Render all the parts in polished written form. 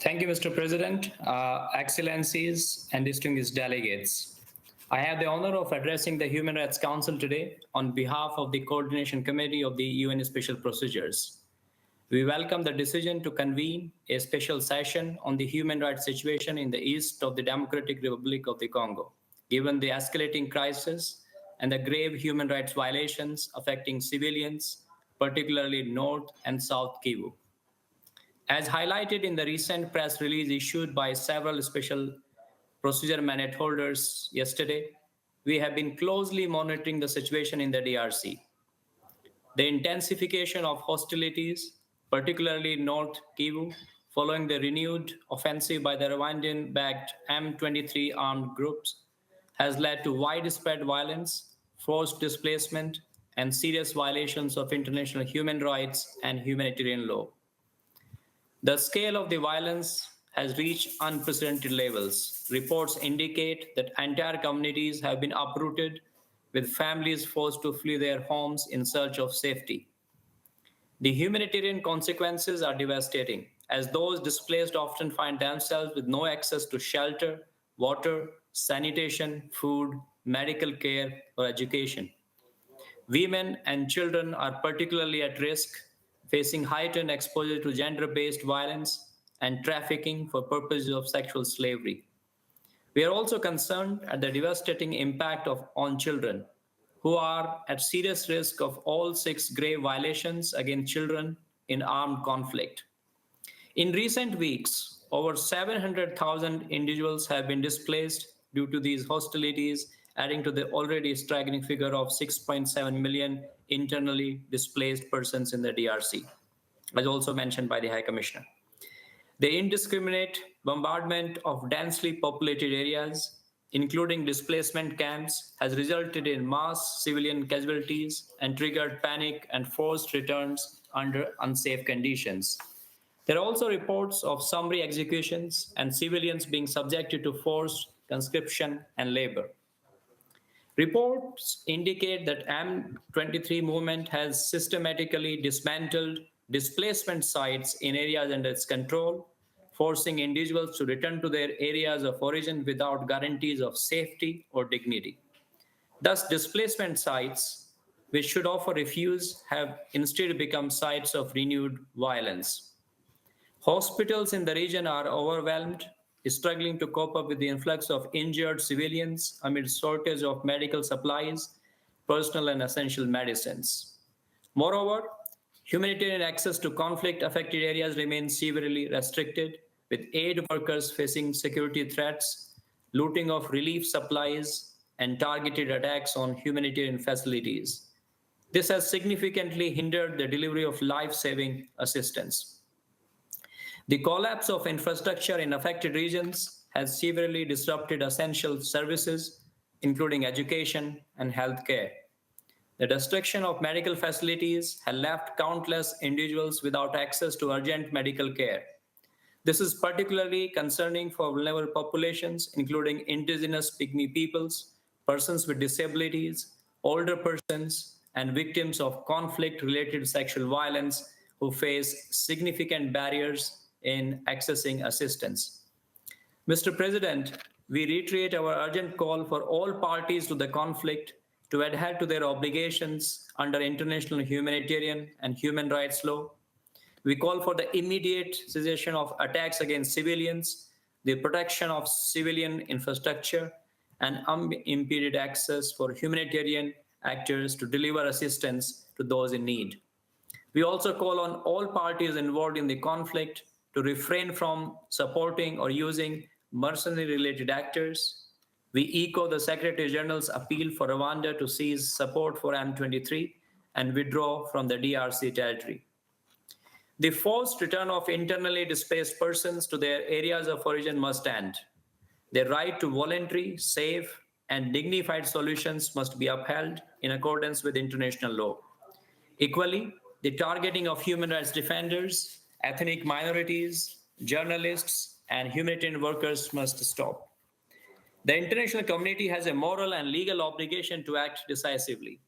Thank you, Mr. President, Excellencies, and distinguished delegates. I have the honor of addressing the Human Rights Council today on behalf of the Coordination Committee of the UN Special Procedures. We welcome the decision to convene a special session on the human rights situation in the east of the Democratic Republic of the Congo, given the escalating crisis and the grave human rights violations affecting civilians, particularly North and South Kivu. As highlighted in the recent press release issued by several special procedure mandate holders yesterday, we have been closely monitoring the situation in the DRC. The intensification of hostilities, particularly in North Kivu, following the renewed offensive by the Rwandan-backed M23 armed groups, has led to widespread violence, forced displacement, and serious violations of international human rights and humanitarian law. The scale of the violence has reached unprecedented levels. Reports indicate that entire communities have been uprooted, with families forced to flee their homes in search of safety. The humanitarian consequences are devastating, as those displaced often find themselves with no access to shelter, water, sanitation, food, medical care, or education. Women and children are particularly at risk, facing heightened exposure to gender-based violence and trafficking for purposes of sexual slavery. We are also concerned at the devastating impact on children, who are at serious risk of all six grave violations against children in armed conflict. In recent weeks, over 700,000 individuals have been displaced due to these hostilities, adding to the already staggering figure of 6.7 million internally displaced persons in the DRC, as also mentioned by the High Commissioner. The indiscriminate bombardment of densely populated areas, including displacement camps, has resulted in mass civilian casualties and triggered panic and forced returns under unsafe conditions. There are also reports of summary executions and civilians being subjected to forced conscription and labor. Reports indicate that M23 movement has systematically dismantled displacement sites in areas under its control, forcing individuals to return to their areas of origin without guarantees of safety or dignity. Thus, displacement sites, which should offer refuge, have instead become sites of renewed violence. Hospitals in the region are overwhelmed, struggling to cope up with the influx of injured civilians amid shortage of medical supplies, personal and essential medicines. Moreover, humanitarian access to conflict-affected areas remains severely restricted, with aid workers facing security threats, looting of relief supplies, and targeted attacks on humanitarian facilities. This has significantly hindered the delivery of life-saving assistance. The collapse of infrastructure in affected regions has severely disrupted essential services, including education and healthcare. The destruction of medical facilities has left countless individuals without access to urgent medical care. This is particularly concerning for vulnerable populations, including indigenous Pygmy peoples, persons with disabilities, older persons, and victims of conflict-related sexual violence who face significant barriers in accessing assistance. Mr. President, we reiterate our urgent call for all parties to the conflict to adhere to their obligations under international humanitarian and human rights law. We call for the immediate cessation of attacks against civilians, the protection of civilian infrastructure, and unimpeded access for humanitarian actors to deliver assistance to those in need. We also call on all parties involved in the conflict to refrain from supporting or using mercenary-related actors. We echo the Secretary General's appeal for Rwanda to cease support for M23 and withdraw from the DRC territory. The forced return of internally displaced persons to their areas of origin must end. Their right to voluntary, safe, and dignified solutions must be upheld in accordance with international law. Equally, the targeting of human rights defenders, ethnic minorities, journalists, and humanitarian workers must stop. The international community has a moral and legal obligation to act decisively.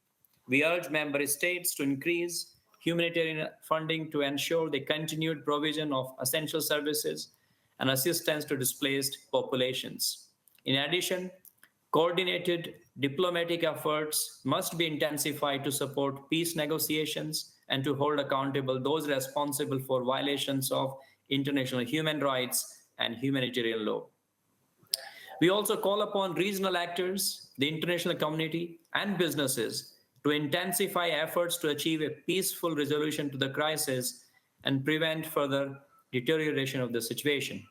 We urge member states to increase humanitarian funding to ensure the continued provision of essential services, and assistance to displaced populations. In addition, coordinated diplomatic efforts must be intensified to support peace negotiations and to hold accountable those responsible for violations of international human rights and humanitarian law. We also call upon regional actors, the international community, and businesses to intensify efforts to achieve a peaceful resolution to the crisis and prevent further deterioration of the situation.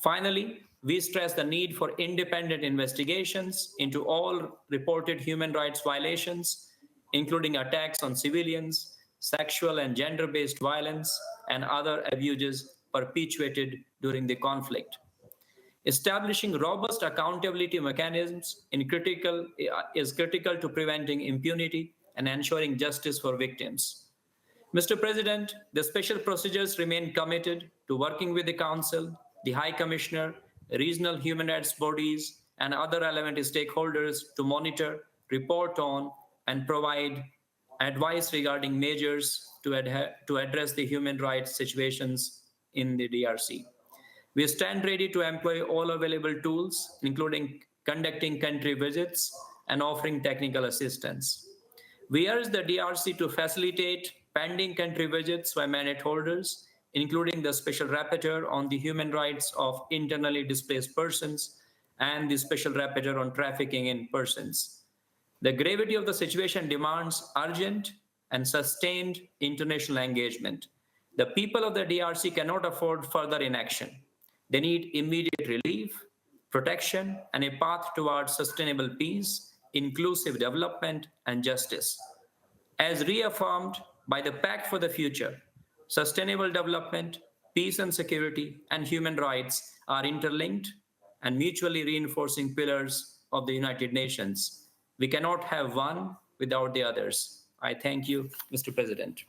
Finally, we stress the need for independent investigations into all reported human rights violations, including attacks on civilians, sexual and gender-based violence, and other abuses perpetuated during the conflict. Establishing robust accountability mechanisms is critical to preventing impunity and ensuring justice for victims. Mr. President, the special procedures remain committed to working with the Council, the High Commissioner, regional human rights bodies, and other relevant stakeholders to monitor, report on, and provide advice regarding measures to address the human rights situations in the DRC. We stand ready to employ all available tools, including conducting country visits and offering technical assistance. We urge the DRC to facilitate pending country visits by mandate holders, including the Special Rapporteur on the human rights of internally displaced persons and the Special Rapporteur on trafficking in persons. The gravity of the situation demands urgent and sustained international engagement. The people of the DRC cannot afford further inaction. They need immediate relief, protection, and a path towards sustainable peace, inclusive development, and justice. As reaffirmed by the Pact for the Future, sustainable development, peace and security, and human rights are interlinked and mutually reinforcing pillars of the United Nations. We cannot have one without the others. I thank you, Mr. President.